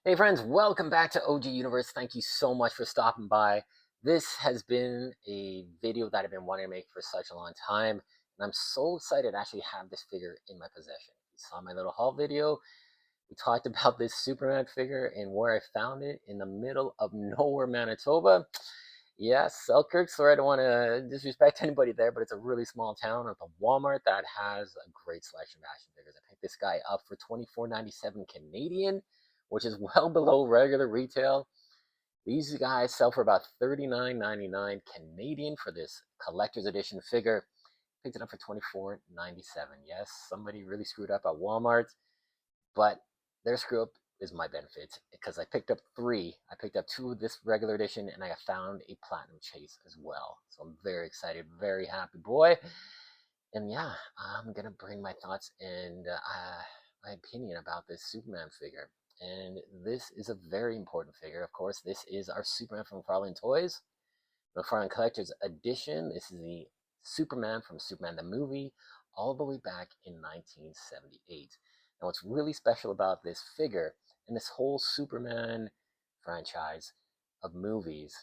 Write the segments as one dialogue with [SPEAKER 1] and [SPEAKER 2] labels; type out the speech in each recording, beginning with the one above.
[SPEAKER 1] Hey friends, welcome back to OG Universe. Thank you so much for stopping by. This has been a video that I've been wanting to make for such a long time, and I'm so excited to actually have this figure in my possession. You saw my little haul video. We talked about this Superman figure and where I found it in the middle of nowhere, Manitoba. Yes, Selkirk, sorry, I don't want to disrespect anybody there, but it's a really small town with a Walmart that has a great selection of action figures. I picked this guy up for $24.97 Canadian, which is well below regular retail. These guys sell for about $39.99 Canadian for this collector's edition figure. Picked it up for $24.97. Yes, somebody really screwed up at Walmart, but their screw up is my benefit because I picked up three. I picked up two of this regular edition, and I found a platinum chase as well. So I'm very excited, very happy boy. And yeah, I'm gonna bring my thoughts and my opinion about this Superman figure. And this is a very important figure. Of course, this is our Superman from McFarlane Toys, McFarlane Collector's Edition. This is the Superman from Superman the movie, all the way back in 1978. Now, what's really special about this figure and this whole Superman franchise of movies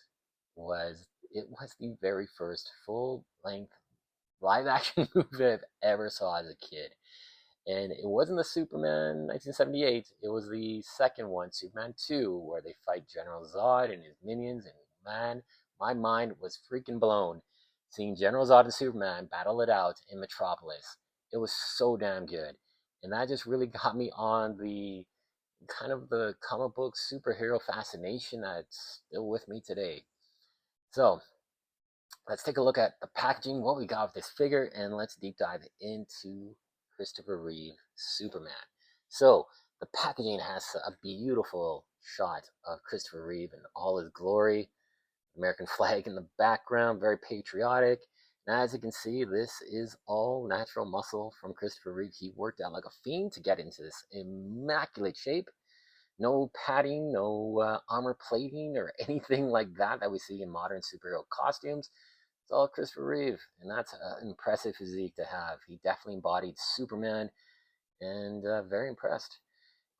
[SPEAKER 1] was it was the very first full-length live-action movie I've ever saw as a kid. And it wasn't the Superman 1978, it was the second one, Superman 2, where they fight General Zod and his minions. And man, my mind was freaking blown seeing General Zod and Superman battle it out in Metropolis. It was so damn good. And that just really got me on the kind of the comic book superhero fascination that's still with me today. So let's take a look at the packaging, what we got with this figure, and let's deep dive into Christopher Reeve Superman. So the packaging has a beautiful shot of Christopher Reeve in all his glory, American flag in the background, very patriotic. And as you can see, this is all natural muscle from Christopher Reeve. He worked out like a fiend to get into this immaculate shape. No padding, no armor plating or anything like that we see in modern superhero costumes. It's all Christopher Reeve, and that's an impressive physique to have. He definitely embodied Superman, and very impressed.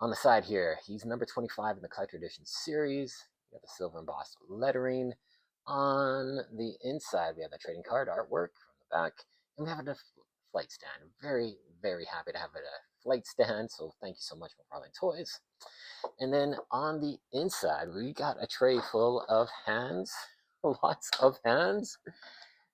[SPEAKER 1] On the side here, he's number 25 in the collector edition series. We have the silver embossed lettering. On the inside, we have the trading card artwork from the back, and we have a flight stand. Very, very happy to have a flight stand, so thank you so much for McFarlane Toys. And then on the inside, we got a tray full of hands, lots of hands.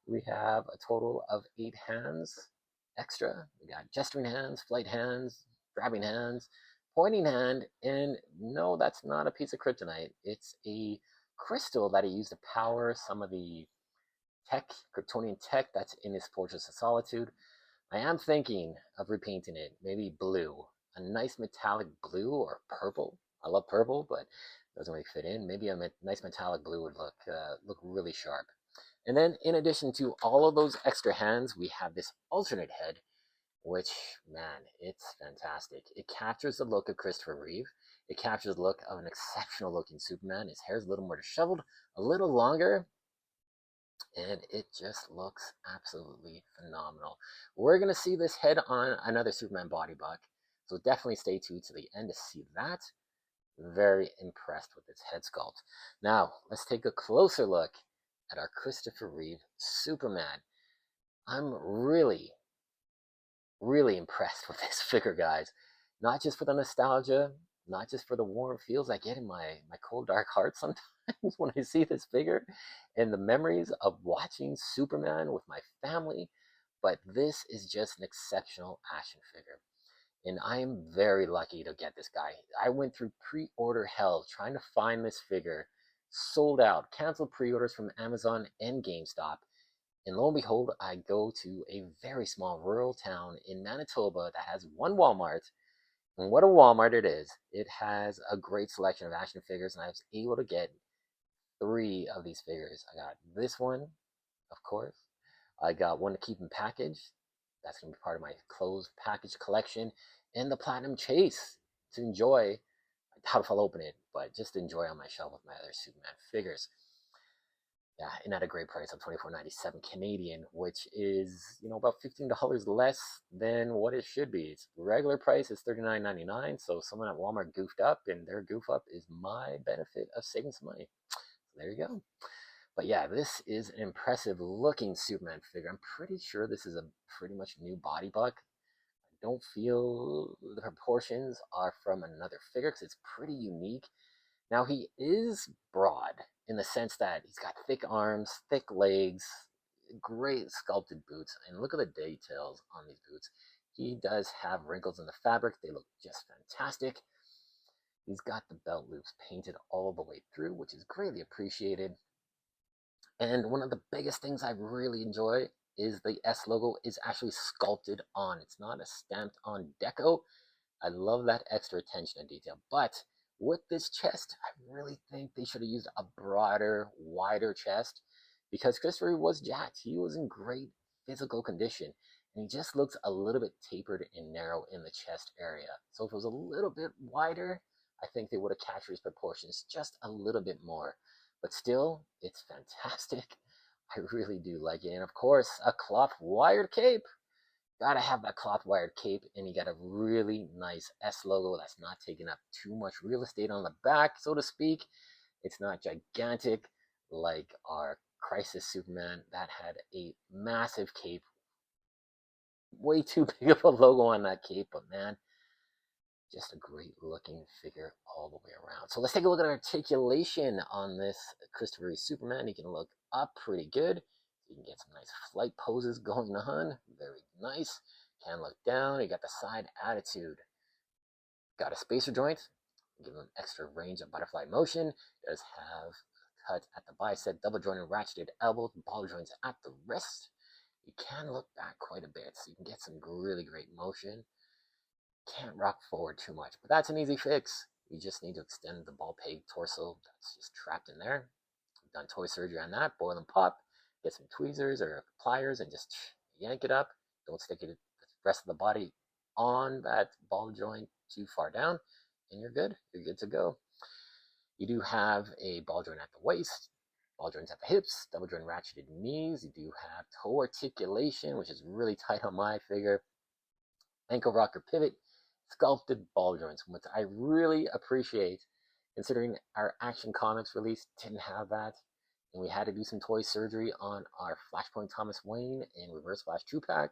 [SPEAKER 1] We have a total of 8 hands extra. We got gesturing hands, flight hands, grabbing hands, pointing hand, and no, that's not a piece of kryptonite. It's a crystal that he used to power some of the tech, Kryptonian tech that's in his Fortress of Solitude. I am thinking of repainting it, maybe blue, a nice metallic blue or purple. I love purple, but it doesn't really fit in. Maybe a nice metallic blue would look really sharp. And then in addition to all of those extra hands, we have this alternate head, which, man, it's fantastic. It captures the look of Christopher Reeve. It captures the look of an exceptional looking Superman. His hair's a little more disheveled, a little longer, and it just looks absolutely phenomenal. We're going to see this head on another Superman body buck, so definitely stay tuned to the end to see that. Very impressed with its head sculpt. Now, let's take a closer look at our Christopher Reeve Superman. I'm really, really impressed with this figure, guys. Not just for the nostalgia, not just for the warm feels I get in my cold, dark heart sometimes when I see this figure, and the memories of watching Superman with my family, but this is just an exceptional action figure. And I am very lucky to get this guy. I went through pre-order hell trying to find this figure. Sold out, canceled pre-orders from Amazon and GameStop. And lo and behold, I go to a very small rural town in Manitoba that has one Walmart. And what a Walmart it is. It has a great selection of action figures, and I was able to get three of these figures. I got this one, of course. I got one to keep in package. That's going to be part of my closed package collection. And the Platinum Chase to enjoy. I doubt if I'll open it, but just enjoy on my shelf with my other Superman figures. Yeah, and at a great price of 24.97 Canadian, which is, about $15 less than what it should be. Its regular price is 39.99. So someone at Walmart goofed up, and their goof up is my benefit of saving some money. So there you go. But yeah, this is an impressive looking Superman figure. I'm pretty sure this is a pretty much new body buck. I don't feel the proportions are from another figure because it's pretty unique. Now he is broad in the sense that he's got thick arms, thick legs, great sculpted boots, and look at the details on these boots. He does have wrinkles in the fabric. They look just fantastic. He's got the belt loops painted all the way through, which is greatly appreciated. And one of the biggest things I really enjoy is the S logo is actually sculpted on. It's not a stamped on deco. I love that extra attention to detail. But with this chest, I really think they should have used a broader, wider chest because Christopher was jacked. He was in great physical condition. And he just looks a little bit tapered and narrow in the chest area. So if it was a little bit wider, I think they would have captured his proportions just a little bit more. But still, it's fantastic. I really do like it. And of course, a cloth wired cape. Gotta have that cloth wired cape, and you got a really nice S logo that's not taking up too much real estate on the back, so to speak. It's not gigantic like our Crisis Superman that had a massive cape. Way too big of a logo on that cape, but man, just a great looking figure all the way around. So let's take a look at articulation on this Christopher Reeve Superman. He can look up pretty good. You can get some nice flight poses going on. Very nice. Can look down. You got the side attitude. Got a spacer joint. Give him extra range of butterfly motion. Does have cut at the bicep, double jointed ratcheted elbow, ball joints at the wrist. You can look back quite a bit, so you can get some really great motion. Can't rock forward too much, but that's an easy fix. You just need to extend the ball peg torso that's just trapped in there. I've done toy surgery on that, boil and pop, get some tweezers or pliers and just yank it up. Don't stick it the rest of the body on that ball joint too far down, and you're good. You're good to go. You do have a ball joint at the waist, ball joints at the hips, double joint ratcheted knees. You do have toe articulation, which is really tight on my figure. Ankle rocker pivot, sculpted ball joints, which I really appreciate considering our Action Comics release didn't have that. And we had to do some toy surgery on our Flashpoint Thomas Wayne and Reverse Flash 2-pack.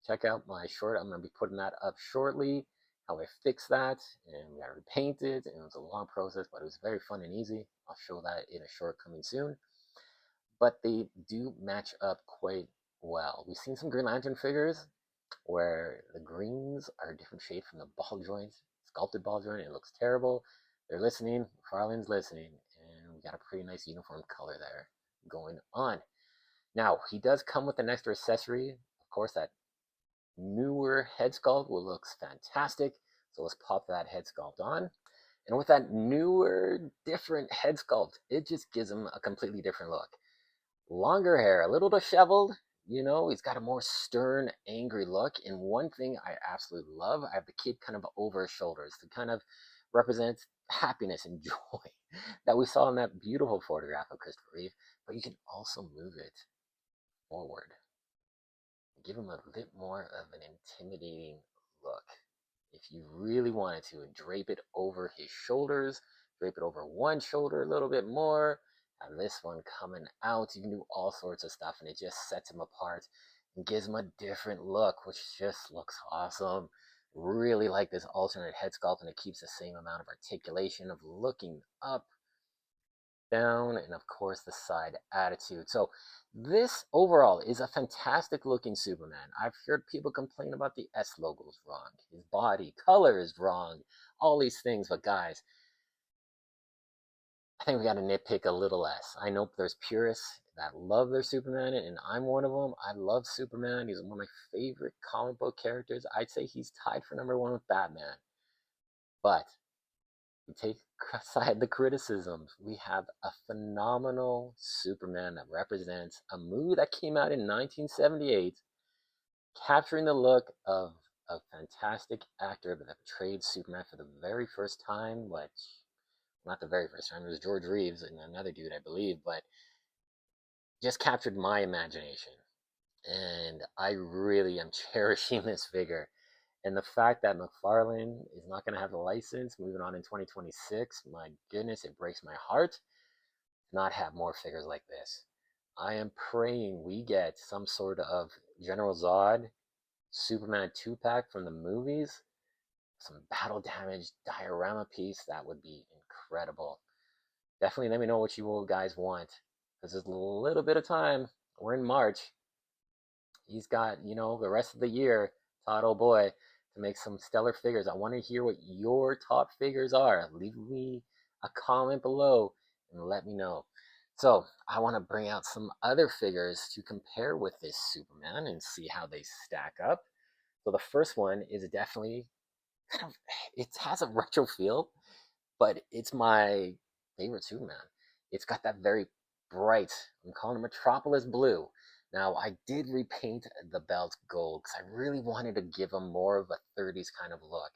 [SPEAKER 1] Check out my short. I'm going to be putting that up shortly, how I fixed that. And we got to repaint it. And it was a long process, but it was very fun and easy. I'll show that in a short coming soon. But they do match up quite well. We've seen some Green Lantern figures where the greens are a different shade from the ball joints, sculpted ball joint. It looks terrible. They're listening. McFarlane's listening. And we got a pretty nice uniform color there going on. Now, he does come with an extra accessory. Of course, that newer head sculpt will looks fantastic. So let's pop that head sculpt on. And with that newer, different head sculpt, it just gives him a completely different look. Longer hair, a little disheveled, he's got a more stern, angry look. And one thing I absolutely love, I have the cape kind of over his shoulders to kind of represent happiness and joy that we saw in that beautiful photograph of Christopher Reeve. But you can also move it forward. Give him a bit more of an intimidating look. If you really wanted to, drape it over his shoulders, drape it over one shoulder a little bit more, have this one coming out. You can do all sorts of stuff, and it just sets him apart and gives him a different look, which just looks awesome. Really like this alternate head sculpt, and it keeps the same amount of articulation of looking up, down, and of course the side attitude. So this overall is a fantastic looking Superman. I've heard people complain about the S logos wrong, his body color is wrong, all these things, but guys, I think we got to nitpick a little less. I know there's purists that love their Superman, and I'm one of them. I love Superman. He's one of my favorite comic book characters. I'd say he's tied for #1 with Batman. But we take aside the criticisms, we have a phenomenal Superman that represents a movie that came out in 1978, capturing the look of a fantastic actor that portrayed Superman for the very first time, which, not the very first time, it was George Reeves and another dude, I believe, but just captured my imagination. And I really am cherishing this figure. And the fact that McFarlane is not going to have the license moving on in 2026, my goodness, it breaks my heart to not have more figures like this. I am praying we get some sort of General Zod Superman 2-pack from the movies, some battle damage diorama piece. That would be incredible. Definitely let me know what you all guys want, because there's a little bit of time. We're in March. He's got, the rest of the year, Todd, oh boy, to make some stellar figures. I want to hear what your top figures are. Leave me a comment below and let me know. So I want to bring out some other figures to compare with this Superman and see how they stack up. So the first one is definitely kind of, it has a retro feel, but it's my favorite Superman. It's got that very bright, I'm calling it Metropolis blue. Now, I did repaint the belt gold because I really wanted to give him more of a 30s kind of look.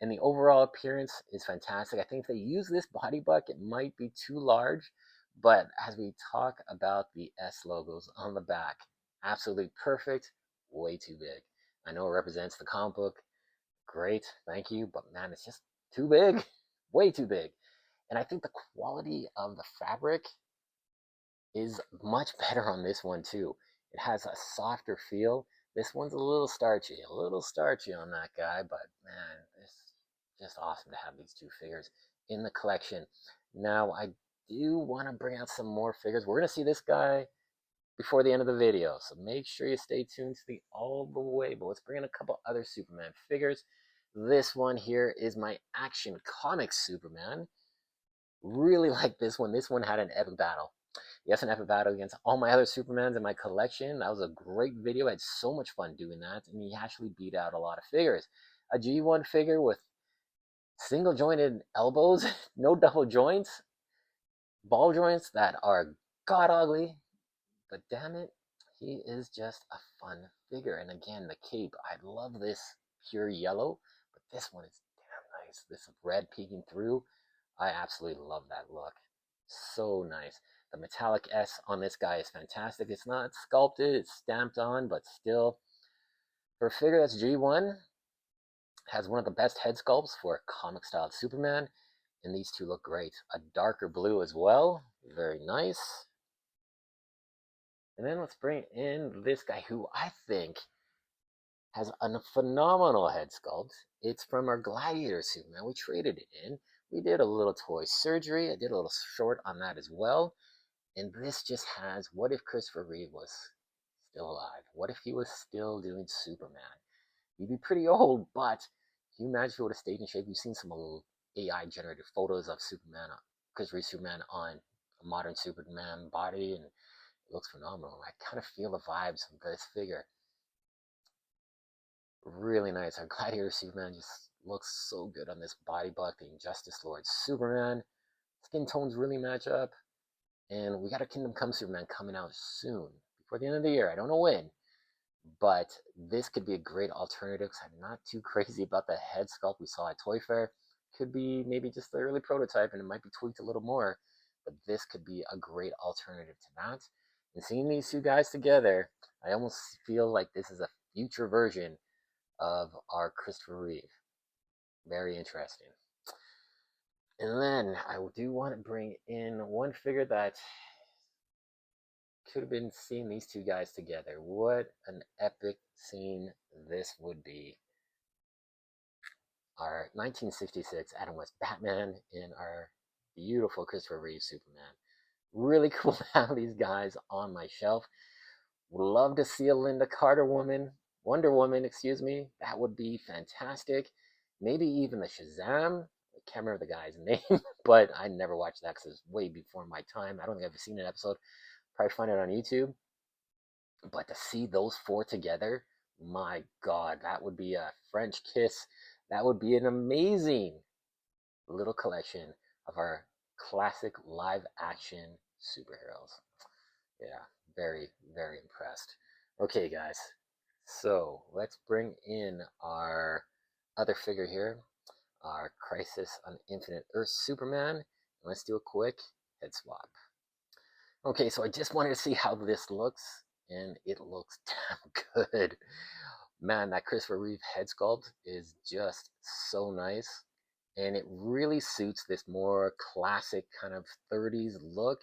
[SPEAKER 1] And the overall appearance is fantastic. I think if they use this body buck, it might be too large. But as we talk about the S logos on the back, absolutely perfect, way too big. I know it represents the comic book. Great, thank you. But man, it's just too big, way too big. And I think the quality of the fabric is much better on this one too. It has a softer feel. This one's a little starchy on that guy, but man, it's just awesome to have these two figures in the collection. Now, I do want to bring out some more figures. We're going to see this guy before the end of the video, so make sure you stay tuned to the all the way. But let's bring in a couple other Superman figures. This one here is my Action Comics Superman. Really like this one. This one had an epic battle. Yes, an epic battle against all my other Supermans in my collection. That was a great video. I had so much fun doing that, and he actually beat out a lot of figures. A G1 figure with single jointed elbows, no double joints, ball joints that are god ugly, but damn it, he is just a fun figure. And again, the cape, I love this pure yellow, but this one is damn nice. This red peeking through, I absolutely love that look. So nice. The metallic S on this guy is fantastic. It's not sculpted, it's stamped on, but still, for a figure that's G1, has one of the best head sculpts for a comic style Superman, and these two look great. A darker blue as well, very nice. And then let's bring in this guy who I think has a phenomenal head sculpt. It's from our Gladiator Superman. We traded it in. We did a little toy surgery. I did a little short on that as well. And this just has, what if Christopher Reeve was still alive? What if he was still doing Superman? He'd be pretty old, but can you imagine if he would have stayed in shape? You've seen some AI generated photos of Superman, Christopher Reeve Superman on a modern Superman body, and it looks phenomenal. I kind of feel the vibes of this figure. Really nice. Our Gladiator Superman just looks so good on this body buck. The Injustice Lord Superman. Skin tones really match up. And we got a Kingdom Come Superman coming out soon, before the end of the year. I don't know when, but this could be a great alternative because I'm not too crazy about the head sculpt we saw at Toy Fair. Could be maybe just the early prototype and it might be tweaked a little more, but this could be a great alternative to that. And seeing these two guys together, I almost feel like this is a future version of our Christopher Reeve. Very interesting. And then I do want to bring in one figure that could have been seeing these two guys together. What an epic scene this would be. Our 1966 Adam West Batman and our beautiful Christopher Reeve Superman. Really cool to have these guys on my shelf. Would love to see a Linda Carter Wonder Woman, excuse me. That would be fantastic. Maybe even the Shazam. I can't remember the guy's name, but I never watched that because it's way before my time. I don't think I've ever seen an episode. Probably find it on YouTube. But to see those four together, my God, that would be a French kiss. That would be an amazing little collection of our classic live action superheroes. Yeah, very, very impressed. Okay, guys, so let's bring in our other figure here, our Crisis on Infinite Earth Superman. And let's do a quick head swap. Okay, so I just wanted to see how this looks, and it looks damn good. Man, that Christopher Reeve head sculpt is just so nice, and it really suits this more classic kind of 30s look.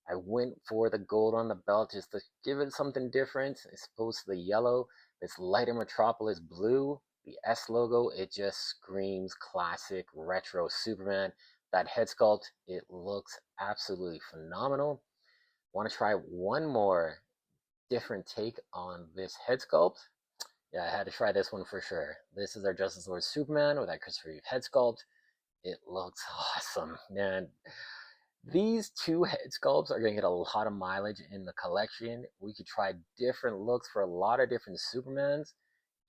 [SPEAKER 1] I went for the gold on the belt just to give it something different. As opposed to the yellow, this lighter Metropolis blue, the S logo, it just screams classic retro Superman. That head sculpt, it looks absolutely phenomenal. Want to try one more different take on this head sculpt? Yeah, I had to try this one for sure. This is our Justice Lord Superman with that Christopher Reeve head sculpt. It looks awesome, man. These two head sculpts are going to get a lot of mileage in the collection. We could try different looks for a lot of different Supermans,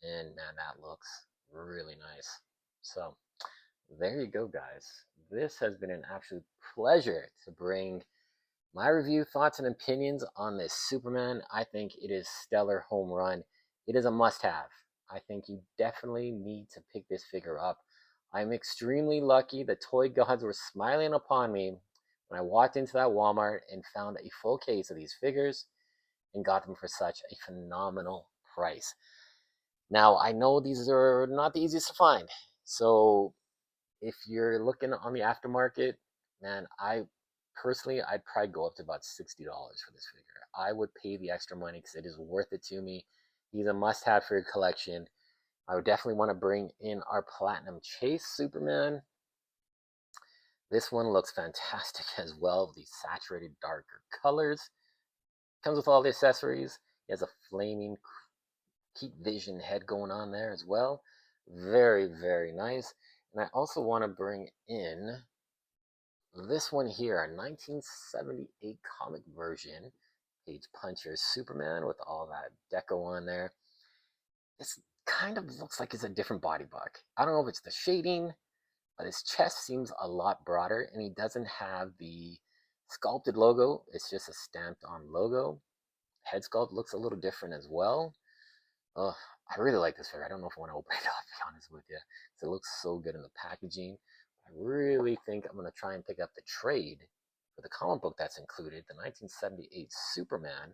[SPEAKER 1] and man, that looks really nice. So, there you go, guys. This has been an absolute pleasure to bring my review, thoughts, and opinions on this Superman. I think it is stellar home run. It is a must-have. I think you definitely need to pick this figure up. I'm extremely lucky. The toy gods were smiling upon me when I walked into that Walmart and found a full case of these figures and got them for such a phenomenal price. Now, I know these are not the easiest to find. So if you're looking on the aftermarket, man, I'd probably go up to about $60 for this figure. I would pay the extra money because it is worth it to me. He's a must-have for your collection. I would definitely want to bring in our Platinum Chase Superman. This one looks fantastic as well. These saturated darker colors. Comes with all the accessories. He has a flaming heat vision head going on there as well. Very, very nice. And I also want to bring in this one here, a 1978 comic version, Page Puncher Superman with all that deco on there. This kind of looks like it's a different body buck. I don't know if it's the shading, but his chest seems a lot broader, and he doesn't have the sculpted logo. It's just a stamped on logo. Head sculpt looks a little different as well. Oh, I really like this figure. I don't know if I want to open it up, to be honest with you, because it looks so good in the packaging. I really think I'm going to try and pick up the trade for the comic book that's included, the 1978 Superman.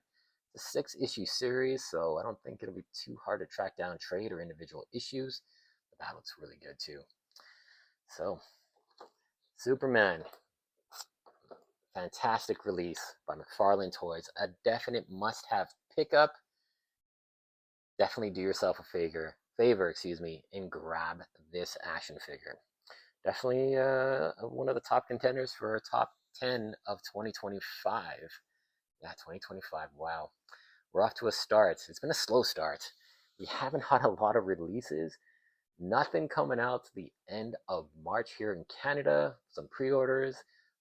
[SPEAKER 1] It's a 6-issue series, so I don't think it'll be too hard to track down trade or individual issues, but that looks really good too. So, Superman, fantastic release by McFarlane Toys, a definite must-have pickup. Definitely do yourself a favor, and grab this action figure. Definitely one of the top contenders for top 10 of 2025. Yeah, 2025. Wow. We're off to a start. It's been a slow start. We haven't had a lot of releases. Nothing coming out to the end of March here in Canada. Some pre-orders,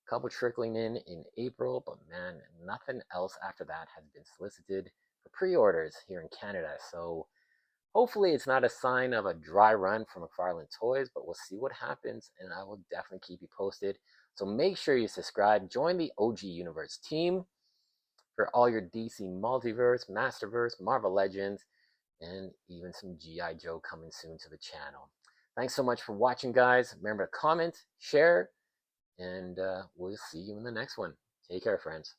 [SPEAKER 1] a couple trickling in April, but man, nothing else after that has been solicited for pre-orders here in Canada. So hopefully it's not a sign of a dry run from McFarlane Toys, but we'll see what happens, and I will definitely keep you posted. So make sure you subscribe, join the OG Universe team for all your DC Multiverse, Masterverse, Marvel Legends, and even some G.I. Joe coming soon to the channel. Thanks so much for watching, guys. Remember to comment, share, and we'll see you in the next one. Take care, friends.